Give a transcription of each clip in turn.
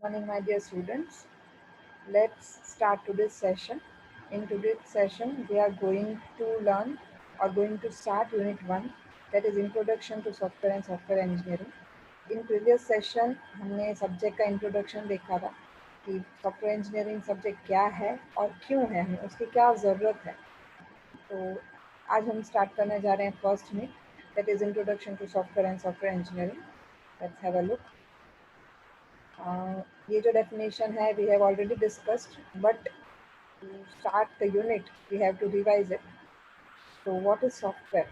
Morning, my dear students. Let's start today's session. In today's session, we are going to learn or going to start Unit 1, that is Introduction to Software and Software Engineering. In previous session, हमने subject का introduction देखा था कि software engineering subject क्या है और क्यों है, हमें उसकी क्या ज़रूरत है. तो आज हम स्टार्ट करने जा रहे हैं first unit, that is introduction to software and software engineering. Let's have a look. ये जो डेफिनेशन है we have already discussed, but to start the unit we have to revise it. So what is software?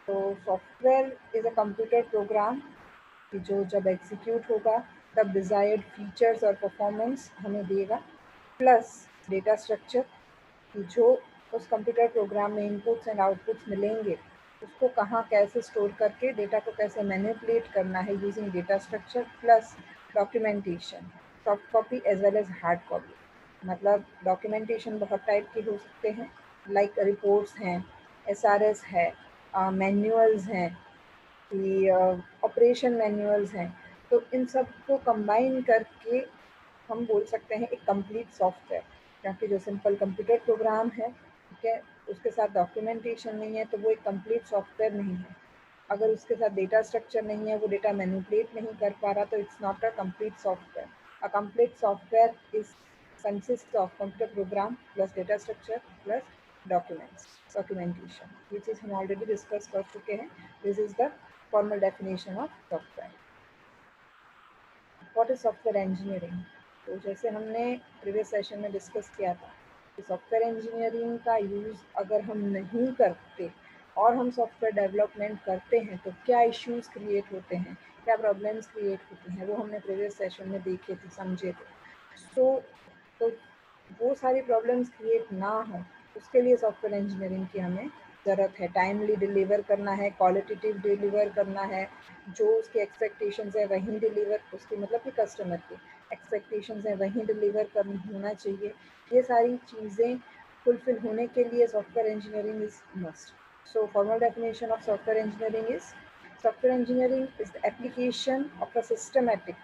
So software is a computer program कि जो जब execute होगा तब desired features और performance हमें देगा, प्लस डेटा स्ट्रक्चर कि जो उस कंप्यूटर प्रोग्राम में इनपुट्स एंड आउटपुट्स मिलेंगे उसको कहाँ कैसे स्टोर करके डेटा को कैसे मैनिपुलेट करना है using data structure, plus documentation, soft copy as well as hard copy. मतलब डॉक्यूमेंटेशन बहुत टाइप के हो सकते हैं, लाइक रिपोर्ट्स हैं, SRS है, मैनुअल्स हैं, कि ऑपरेशन मैनुअल्स हैं. तो इन सब को कंबाइन करके हम बोल सकते हैं एक कंप्लीट सॉफ्टवेयर, क्योंकि जो सिंपल कंप्यूटर प्रोग्राम है, ठीक है, उसके साथ डॉक्यूमेंटेशन नहीं है तो वो एक कंप्लीट सॉफ्टवेयर नहीं है. अगर उसके साथ डेटा स्ट्रक्चर नहीं है, वो डेटा मैनिपुलेट नहीं कर पा रहा, तो it's not a complete software. A complete software is consist of computer program plus data structure plus documentation. ये चीज़ हम ऑलरेडी डिस्कस कर चुके हैं. This is the formal definition of software. What is software engineering? तो जैसे हमने previous session में discuss किया था कि सॉफ्टवेयर इंजीनियरिंग का यूज़ अगर हम नहीं करते और हम सॉफ्टवेयर डेवलपमेंट करते हैं तो क्या इश्यूज क्रिएट होते हैं, क्या प्रॉब्लम्स क्रिएट होती हैं, वो हमने प्रीवियस सेशन में देखे थे, समझे थे. सो तो वो सारी प्रॉब्लम्स क्रिएट ना हो उसके लिए सॉफ्टवेयर इंजीनियरिंग की हमें ज़रूरत है. टाइमली डिलीवर करना है, क्वालिटेटिव डिलीवर करना है, जो उसकी एक्सपेक्टेशंस है वहीं डिलीवर, उसकी मतलब कि कस्टमर की एक्सपेक्टेशंस है वहीं डिलीवर कर होना चाहिए. ये सारी चीज़ें फुलफिल होने के लिए software engineering is must. So formal definition of software engineering is software engineering is the application of a systematic,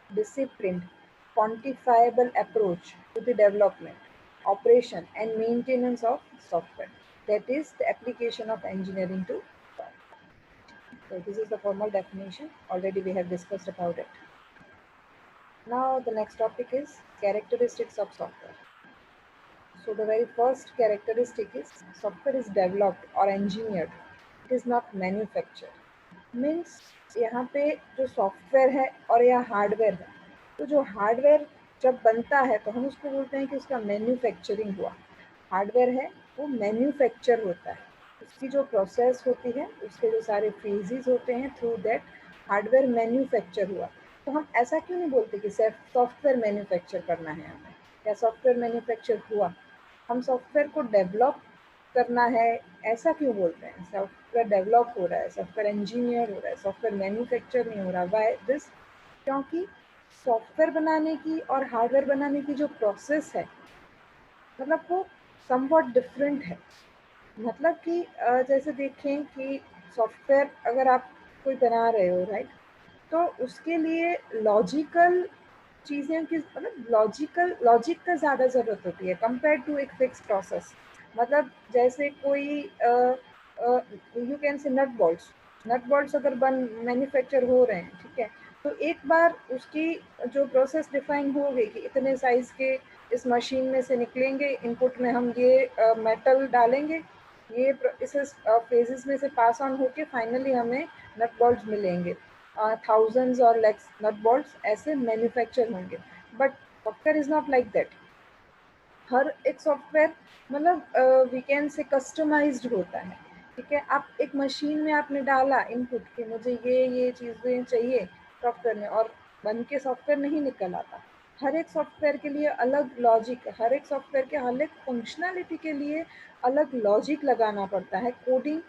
disciplined, quantifiable approach to the development, operation and maintenance of software. That is the application of engineering to software. So this is the formal definition. Already we have discussed about it. Now the next topic is characteristics of software. So the very first characteristic is software is developed or engineered. It is not manufactured. Means यहाँ पे जो software है और या hardware है, तो जो hardware जब बनता है तो हम उसको बोलते हैं कि उसका मैन्युफैक्चरिंग हुआ. हार्डवेयर है वो मैन्युफैक्चर होता है, उसकी जो प्रोसेस होती है, उसके जो सारे फेजेस होते हैं, थ्रू दैट हार्डवेयर मैन्युफैक्चर हुआ. तो हम ऐसा क्यों नहीं बोलते कि सिर्फ सॉफ्टवेयर मैन्युफैक्चर करना है हमें या सॉफ्टवेयर मैन्युफैक्चर हुआ. हम सॉफ्टवेयर को डेवलप करना है ऐसा क्यों बोलते हैं. सॉफ्टवेयर डेवलप हो रहा है, सॉफ्टवेयर इंजीनियर हो रहा है, सॉफ्टवेयर मैन्युफैक्चर नहीं हो रहा. Why this? क्योंकि सॉफ्टवेयर बनाने की और हार्डवेयर बनाने की जो प्रोसेस है, मतलब वो समवॉट डिफरेंट है. मतलब कि जैसे देखें कि सॉफ्टवेयर अगर आप कोई बना रहे हो, राइट, तो उसके लिए लॉजिकल चीज़ें की, मतलब लॉजिक का ज़्यादा ज़रूरत होती है कंपेयर टू एक फिक्स प्रोसेस. मतलब जैसे कोई you can say nut bolts अगर बन मैन्युफैक्चर हो रहे हैं, ठीक है, तो एक बार उसकी जो प्रोसेस डिफाइन हो गई कि इतने साइज़ के इस मशीन में से निकलेंगे, इनपुट में हम ये मेटल डालेंगे, ये इस फेजेस में से पास ऑन होके फाइनली हमें नट बोल्ट्स मिलेंगे, थाउजेंड्स और लैक्स नट बोल्ट्स ऐसे मैन्युफैक्चर होंगे. But software is not like that. हर एक सॉफ्टवेयर मतलब वी कैन से कस्टमाइज्ड होता है. ठीक है, आप एक मशीन में आपने डाला इनपुट कि मुझे ये चीज़ें चाहिए सॉफ्टवेयर में, और बन के सॉफ्टवेयर नहीं निकल आता. हर एक सॉफ्टवेयर के लिए अलग लॉजिक, हर एक सॉफ्टवेयर के हर एक फंक्शनैलिटी के लिए अलग लॉजिक लगाना पड़ता है. कोडिंग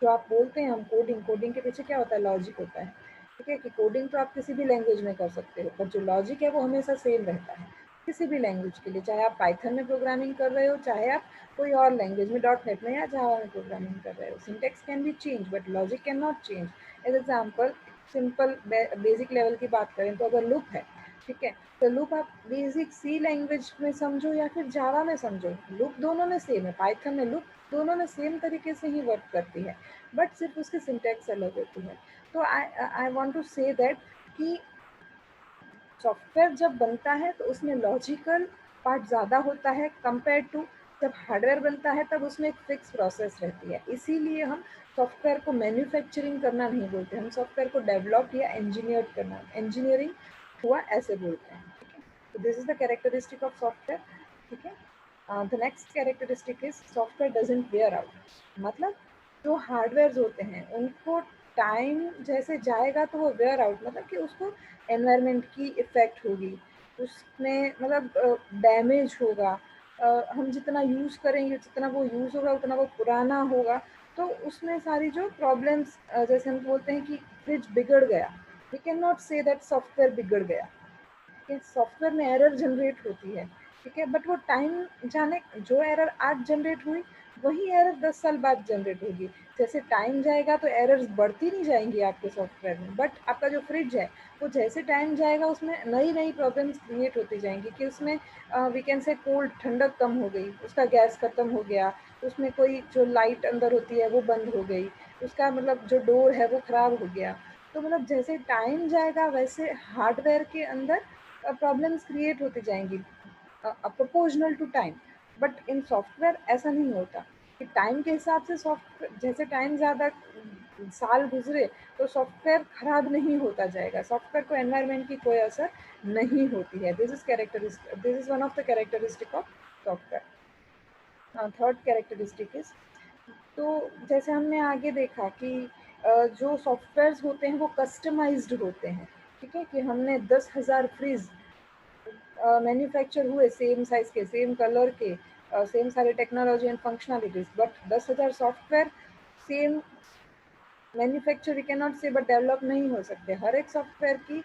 जो आप बोलते हैं, हम कोडिंग के पीछे क्या होता है, लॉजिक होता है. ठीक है, कि कोडिंग तो आप किसी भी लैंग्वेज में कर सकते हो, पर जो लॉजिक है वो हमेशा सेम रहता है किसी भी लैंग्वेज के लिए. चाहे आप पाइथन में प्रोग्रामिंग कर रहे हो, चाहे आप कोई और लैंग्वेज में डॉट नेट में या जावा में प्रोग्रामिंग कर रहे हो. Syntax can be change but logic can not change. As example, simple basic level की बात करें तो अगर लूप है ठीक है। तो लूप आप बेसिक सी लैंग्वेज में समझो या फिर जावा में समझो, लूप दोनों में सेम है। पाइथन में लूप दोनों में सेम तरीके से ही वर्क करती है, बट सिर्फ उसकी सिंटैक्स अलग होती है। तो I want to say that कि सॉफ्टवेयर जब बनता है तो उसमें लॉजिकल पार्ट ज़्यादा होता है कंपेयर टू जब हार्डवेयर बनता है, तब उसमें एक फिक्स प्रोसेस रहती है। इसीलिए हम सॉफ्टवेयर को मैन्युफैक्चरिंग करना नहीं बोलते, हम सॉफ्टवेयर को डेवलप या इंजीनियर करना, इंजीनियरिंग हुआ ऐसे बोलते हैं। ठीक है, तो this is the characteristic of software. ठीक है, the next characteristic is software doesn't wear out. मतलब जो हार्डवेयर होते हैं उनको टाइम जैसे जाएगा तो वो वेयर आउट, मतलब कि उसको एनवायरनमेंट की इफ़ेक्ट होगी, उसमें मतलब डैमेज होगा। हम जितना यूज़ करेंगे, जितना वो यूज़ होगा उतना वो पुराना होगा। तो उसमें सारी जो प्रॉब्लम्स, जैसे हम बोलते हैं कि फ्रिज बिगड़ गया, we can not say that software बिगड़ गया। कि सॉफ्टवेयर में एरर जनरेट होती है, ठीक है, बट वो टाइम जाने, जो एरर आज जनरेट हुई वही एरर 10 साल बाद जनरेट होगी। जैसे टाइम जाएगा तो एरर्स बढ़ती नहीं जाएंगी आपके सॉफ्टवेयर में, बट आपका जो फ्रिज है वो जैसे टाइम जाएगा उसमें नई नई प्रॉब्लम्स क्रिएट होती जाएंगी कि उसमें वी कैन से कोल्ड, ठंडक कम हो गई, उसका गैस खत्म हो गया, उसमें कोई जो लाइट अंदर होती है वो बंद हो गई, उसका मतलब जो डोर है वो खराब हो गया। तो मतलब जैसे टाइम जाएगा वैसे हार्डवेयर के अंदर प्रॉब्लम्स क्रिएट होती जाएंगी proportional to time. But in software ऐसा नहीं होता कि टाइम के हिसाब से सॉफ्टवेयर, जैसे टाइम ज़्यादा साल गुजरे तो सॉफ्टवेयर खराब नहीं होता जाएगा, सॉफ्टवेयर को एनवायरनमेंट की कोई असर नहीं होती है। This is one of the characteristic of software. Third characteristic is, तो जैसे हमने आगे देखा कि जो सॉफ्टवेयर्स होते हैं वो कस्टमाइज्ड होते हैं। ठीक है, कि हमने 10,000 फ्रिज मैन्युफैक्चर हुए सेम साइज के, सेम कलर के, सेम सारे technology and functionalities, but 10,000 software same manufacture we can not say but develop नहीं हो सकते। हर एक सॉफ्टवेयर की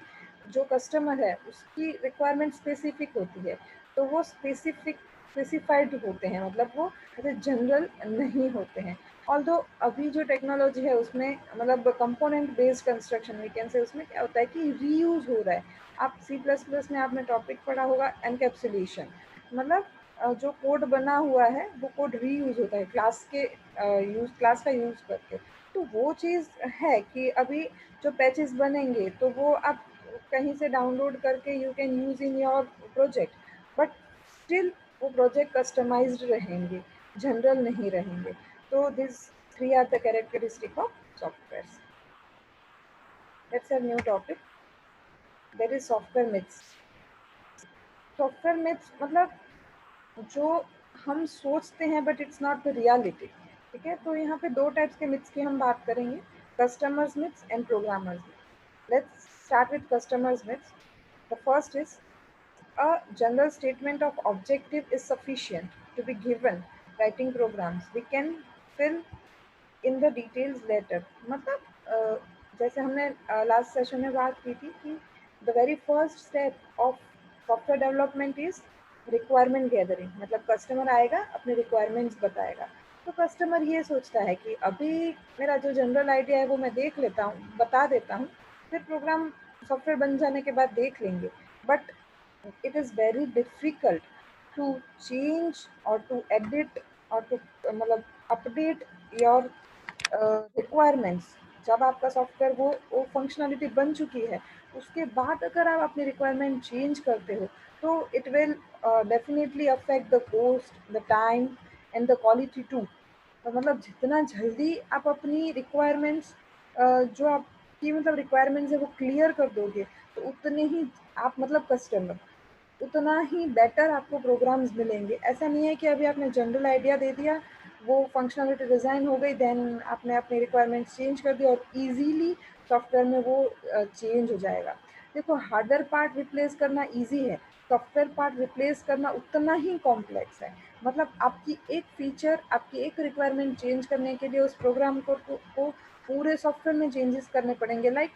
जो कस्टमर है उसकी रिक्वायरमेंट स्पेसिफिक होती है, तो वो स्पेसिफाइड होते हैं, मतलब वो ऐसे जनरल नहीं होते हैं। ऑल्दो अभी जो टेक्नोलॉजी है उसमें मतलब component based construction we can say, उसमें क्या होता है कि रीयूज हो रहा है। आप C++ में आपने टॉपिक पढ़ा होगा एनकैप्सुलेशन, मतलब जो कोड बना हुआ है वो कोड रीयूज होता है क्लास का यूज करके। तो वो चीज़ है कि अभी जो पैचेस बनेंगे तो वो आप कहीं से डाउनलोड करके you can use in your project, but still वो प्रोजेक्ट कस्टमाइज्ड रहेंगे, जनरल नहीं रहेंगे। तो this three are the characteristic of software. Let's a new topic, that is software myths. Software myths मतलब जो हम सोचते हैं but it's not the reality. ठीक है, तो यहाँ पे दो टाइप्स के मिथ्स की हम बात करेंगे, customers myths and programmers myths. Let's start with customers myths. The first is, a general statement of objective is sufficient to be given writing programs, we can fill in the details later. मतलब जैसे हमने last session में बात की थी कि the very first step of software development is requirement gathering. मतलब customer आएगा अपने रिक्वायरमेंट्स बताएगा, तो कस्टमर ये सोचता है कि अभी मेरा जो जनरल आइडिया है वो मैं देख लेता हूँ, बता देता हूँ, फिर प्रोग्राम सॉफ्टवेयर बन जाने के बाद देख लेंगे। But it is very difficult to change or to edit or to मतलब update your रिक्वायरमेंट्स। जब आपका सॉफ्टवेयर वो फंक्शनलिटी बन चुकी है, उसके बाद अगर आप अपनी रिक्वायरमेंट चेंज करते हो तो it will definitely affect the cost, the time and the quality too. तो मतलब जितना जल्दी आप अपनी रिक्वायरमेंट्स, जो आपकी मतलब रिक्वायरमेंट्स है वो क्लियर कर दोगे, तो उतने ही आप मतलब कस्टमर उतना ही बेटर आपको प्रोग्राम्स मिलेंगे। ऐसा नहीं है कि अभी आपने जनरल आइडिया दे दिया, वो फंक्शनलिटी डिज़ाइन हो गई, देन आपने अपनी रिक्वायरमेंट्स चेंज कर दिया और इजीली सॉफ्टवेयर में वो चेंज हो जाएगा। देखो, हार्डवेयर पार्ट रिप्लेस करना इजी है, सॉफ्टवेयर पार्ट रिप्लेस करना उतना ही कॉम्प्लेक्स है। मतलब आपकी एक फीचर, आपकी एक रिक्वायरमेंट चेंज करने के लिए उस प्रोग्राम को पूरे सॉफ्टवेयर में चेंजेस करने पड़ेंगे। लाइक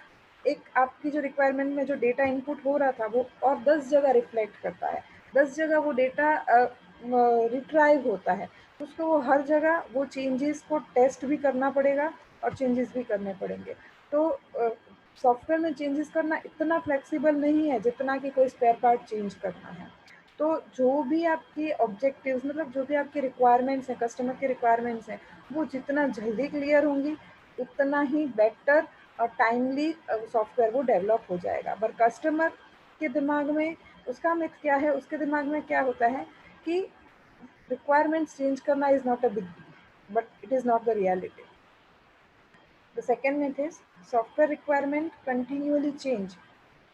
एक आपकी जो रिक्वायरमेंट में जो डेटा इनपुट हो रहा था वो और 10 जगह रिफ्लेक्ट करता है, 10 जगह वो डेटा रिट्राइव होता है, उसको वो हर जगह वो चेंजेस को टेस्ट भी करना पड़ेगा और चेंजेस भी करने पड़ेंगे। तो सॉफ्टवेयर में चेंजेस करना इतना फ्लेक्सिबल नहीं है जितना कि कोई स्पेयर पार्ट चेंज करना है। तो जो भी आपके ऑब्जेक्टिव्स मतलब जो भी आपके रिक्वायरमेंट्स हैं, कस्टमर के रिक्वायरमेंट्स हैं, वो जितना जल्दी क्लियर होंगी उतना ही बेटर और टाइमली सॉफ्टवेयर वो डेवलप हो जाएगा। पर कस्टमर के दिमाग में उसका मिथ क्या है, उसके दिमाग में क्या होता है कि रिक्वायरमेंट्स चेंज करना is not a big deal, but it is not the reality. The second myth is software requirement continually change,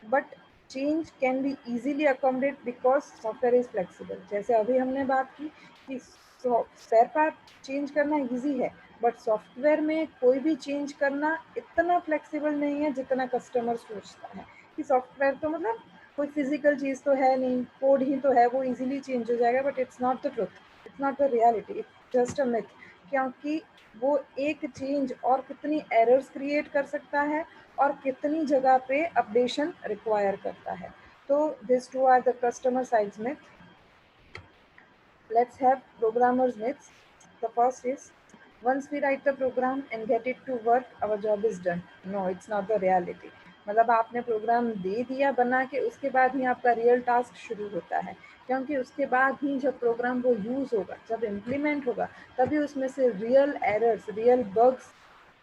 but change can be easily accommodated because software is flexible. जैसे अभी हमने बात की कि spare part change करना easy है, but software में कोई भी चेंज करना इतना फ्लेक्सिबल नहीं है जितना कस्टमर सोचता है कि सॉफ्टवेयर तो मतलब कोई फिजिकल चीज़ तो है नहीं, कोड ही तो है, वो इजीली चेंज हो जाएगा। But it's not the truth, it's not the reality, it's just a myth. क्योंकि वो एक चेंज और कितनी एरर्स क्रिएट कर सकता है और कितनी जगह पे अपडेशन रिक्वायर करता है। तो this two are the customer side's myth. Let's have programmers myths. The first is once we write the program and get it to work, our job is done. No, it's not the reality. मतलब आपने programme दे दिया बना के, उसके बाद ही आपका real task शुरू होता है। क्योंकि उसके बाद ही जब प्रोग्राम वो यूज़ होगा, जब इम्प्लीमेंट होगा, तभी उसमें से रियल एरर्स, रियल बग्स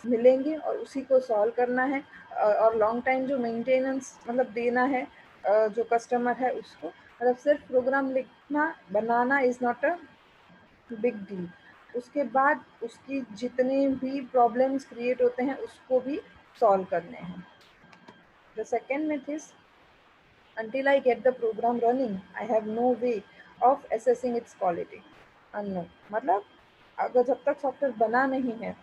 मिलेंगे और उसी को सॉल्व करना है। और लॉन्ग टाइम जो मेंटेनेंस मतलब देना है जो कस्टमर है उसको, मतलब सिर्फ प्रोग्राम लिखना बनाना is not a big deal. उसके बाद उसकी जितने भी प्रॉब्लम्स क्रिएट होते हैं उसको भी सॉल्व करने हैं। The second myth is until I get the program running, I have no way of assessing its quality. No, मतलब अगर जब तक सॉफ्टवेयर बना नहीं है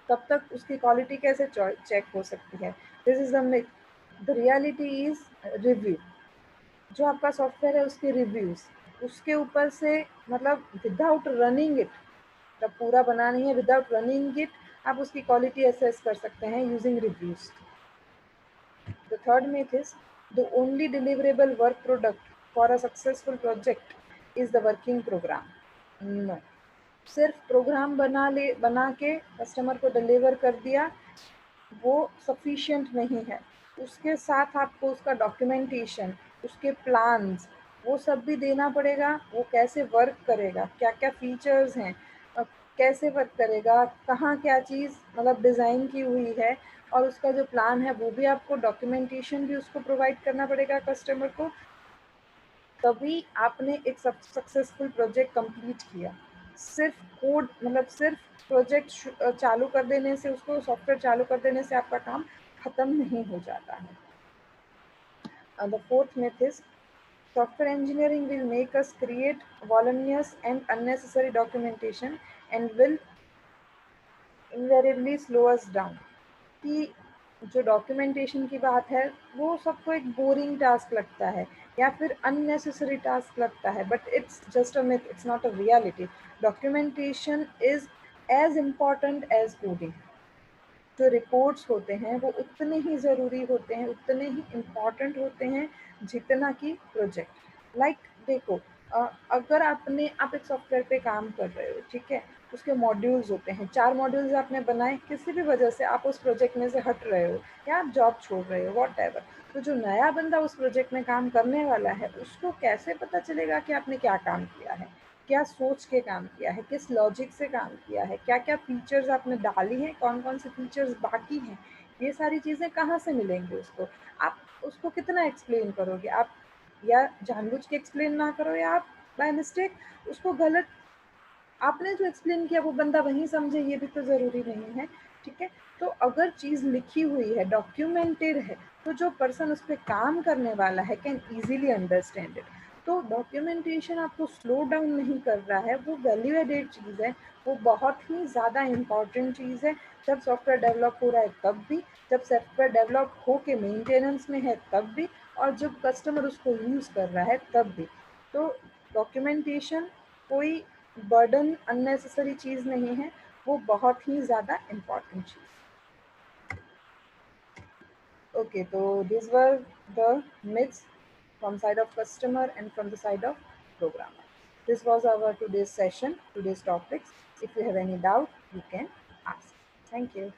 तब तक उसकी क्वालिटी कैसे चेक हो सकती है? This is the myth. The reality is review. जो आपका सॉफ्टवेयर है उसके रिव्यूज, उसके ऊपर से मतलब विदाउट रनिंग इट, जब पूरा बना नहीं है, विदाउट रनिंग इट आप उसकी क्वालिटी असेस कर सकते हैं using reviews. The third myth is the only deliverable work product for a successful project is the working program. No, सिर्फ प्रोग्राम बना के कस्टमर को डिलीवर कर दिया वो सफिशिएंट नहीं है। उसके साथ आपको उसका डॉक्यूमेंटेशन, उसके प्लान्स, वो सब भी देना पड़ेगा। वो कैसे वर्क करेगा, क्या क्या फीचर्स हैं, कैसे वर्क करेगा, कहाँ क्या चीज़ मतलब डिज़ाइन की हुई है, और उसका जो प्लान है वो भी आपको डॉक्यूमेंटेशन भी उसको प्रोवाइड करना पड़ेगा कस्टमर को। तभी आपने एक सक्सेसफुल प्रोजेक्ट कंप्लीट किया। सिर्फ कोड मतलब सिर्फ प्रोजेक्ट चालू कर देने से, उसको सॉफ्टवेयर चालू कर देने से आपका काम खत्म नहीं हो जाता है। The fourth myth is software engineering will make us create voluminous and unnecessary documentation and will invariably slow us down। कि जो डॉक्यूमेंटेशन की बात है वो सबको एक बोरिंग टास्क लगता है या फिर अननेसेसरी टास्क लगता है, but it's just a myth, it's not a reality. Documentation is as important as coding. जो रिपोर्ट्स होते हैं वो उतने ही ज़रूरी होते हैं, उतने ही इम्पॉर्टेंट होते हैं जितना कि प्रोजेक्ट। देखो, अगर आप एक सॉफ्टवेयर पे काम कर रहे हो, ठीक है, उसके मॉड्यूल्स होते हैं, 4 मॉड्यूल्स आपने बनाए, किसी भी वजह से आप उस प्रोजेक्ट में से हट रहे हो या आप जॉब छोड़ रहे हो, व्हाटएवर, तो जो नया बंदा उस प्रोजेक्ट में काम करने वाला है उसको कैसे पता चलेगा कि आपने क्या काम किया है, क्या सोच के काम किया है, किस लॉजिक से काम किया है, क्या क्या फीचर्स आपने डाली हैं, कौन कौन से फीचर्स बाकी हैं, ये सारी चीज़ें कहाँ से मिलेंगी उसको? आप उसको कितना एक्सप्लेन करोगे? आप या जानबूझ के एक्सप्लेन ना करो या आप बाय मिस्टेक उसको गलत, आपने जो एक्सप्लेन किया वो बंदा वही समझे, ये भी तो ज़रूरी नहीं है, ठीक है? तो अगर चीज़ लिखी हुई है, डॉक्यूमेंटेड है, तो जो पर्सन उस पे काम करने वाला है कैन ईज़िली अंडरस्टैंड इट। तो डॉक्यूमेंटेशन आपको स्लो डाउन नहीं कर रहा है, वो वैल्यू एडेड चीज़ है, वो बहुत ही ज़्यादा इम्पॉर्टेंट चीज़ है। जब सॉफ्टवेयर डेवलप हो रहा है तब भी, जब सॉफ्टवेयर डेवलप हो के मेंटेनेंस में है तब भी, और जब कस्टमर उसको यूज़ कर रहा है तब भी। तो डॉक्यूमेंटेशन कोई बर्डन अननेसेसरी चीज़ नहीं है, वो बहुत ही ज़्यादा important cheese. Okay, so these were the myths from side of customer and from the side of programmer. This was our today's session, today's topics. If you have any doubt, you can ask. Thank you.